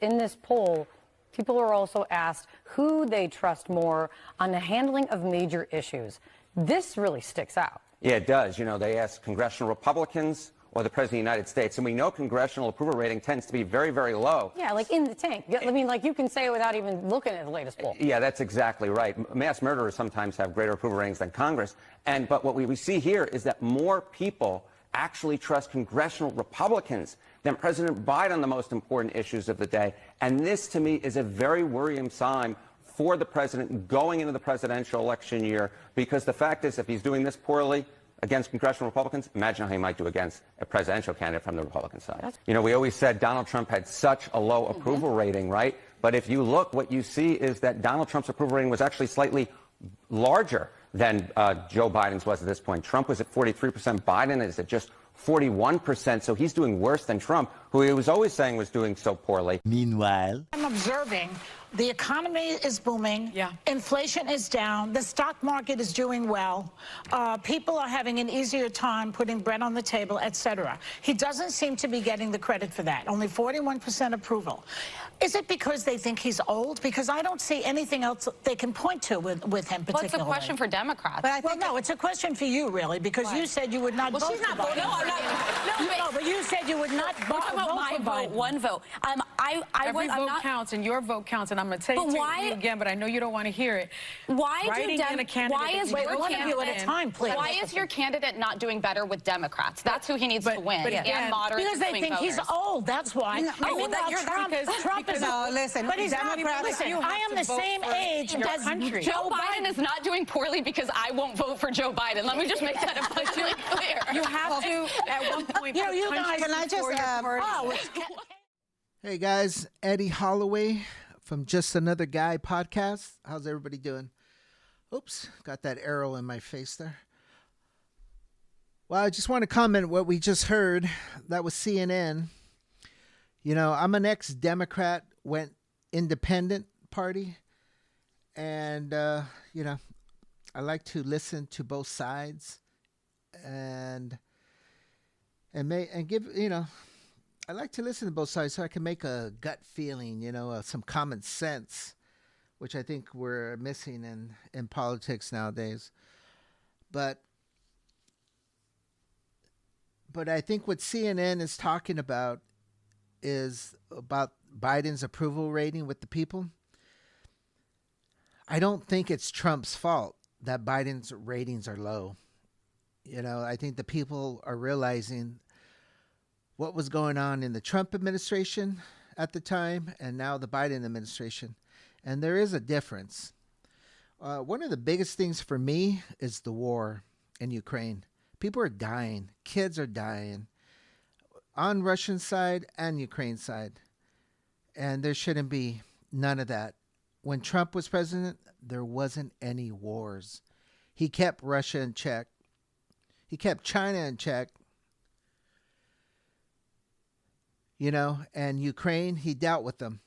in this poll, people are also asked who they trust more on the handling of major issues. This really sticks out. Yeah, it does. You know, they ask congressional Republicans or the President of the United States, and we know congressional approval rating tends to be very, very low. Yeah, like in the tank. I mean, like you can say it without even looking at the latest poll. Yeah, that's exactly right. Mass murderers sometimes have greater approval ratings than Congress. But what we see here is that more people actually trust congressional Republicans than President Biden on the most important issues of the day. And this, to me, is a very worrying sign for the president going into the presidential election year, because the fact is, if he's doing this poorly against congressional Republicans, imagine how he might do against a presidential candidate from the Republican side. You know, we always said Donald Trump had such a low approval rating, right? But if you look, what you see is that Donald Trump's approval rating was actually slightly larger than Joe Biden's was at this point. Trump was at 43%. Biden is at just 41%. So he's doing worse than Trump, who he was always saying was doing so poorly. Meanwhile, I'm observing the economy is booming. Yeah. Inflation is down. The stock market is doing well. People are having an easier time putting bread on the table, etc. He doesn't seem to be getting the credit for that. Only 41% approval. Is it because they think he's old? Because I don't see anything else they can point to with him particularly. Well, it's a question for Democrats. But well, no, it's a question for you, really, because you said you would not vote she's not for voting. Biden. No, I'm not. No, but you said you would not vote We're talking about my for vote, Biden. one vote. Every vote counts, and your vote counts, and I'm going to tell you again, but I know you don't want to hear it. Why is your candidate not doing better with Democrats? That's who he needs to win. But again, and moderate because they think voters. he's old. That's why. Trump is old. Listen, but he's not. Listen, I am the same age as Joe Biden is not doing poorly because I won't vote for Joe Biden. Let me just make that abundantly clear. You have to, at one point, you guys, can I just hey guys, Eddie Holloway from Just Another Guy podcast. How's everybody doing? Oops, got that arrow in my face there. Well, I just want to comment what we just heard. That was CNN. You know, I'm an ex-Democrat, went independent party. And, you know, I like to listen to both sides and give, you know, I like to listen to both sides so I can make a gut feeling, you know, some common sense, which I think we're missing in politics nowadays. But I think what CNN is talking about is about Biden's approval rating with the people. I don't think it's Trump's fault that Biden's ratings are low. You know, I think the people are realizing what was going on in the Trump administration at the time and now the Biden administration. And there is a difference. One of the biggest things for me is the war in Ukraine. People are dying. Kids are dying on Russian side and Ukraine side. And there shouldn't be none of that. When Trump was president, there wasn't any wars. He kept Russia in check. He kept China in check. You know, and Ukraine, he dealt with them.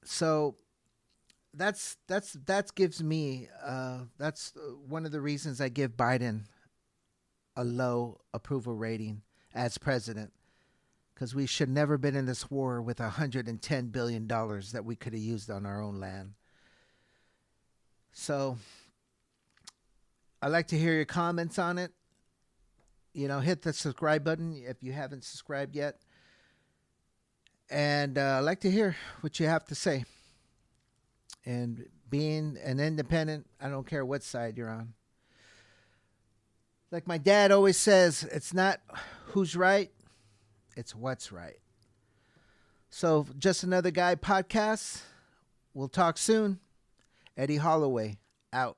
So that's gives me that's one of the reasons I give Biden a low approval rating as president, because we should never been in this war with $110 billion that we could have used on our own land. So I'd like to hear your comments on it. You know, hit the subscribe button if you haven't subscribed yet. And I'd like to hear what you have to say. And being an independent, I don't care what side you're on. Like my dad always says, it's not who's right, it's what's right. So, Just Another Guy podcast. We'll talk soon. Eddie Holloway, out.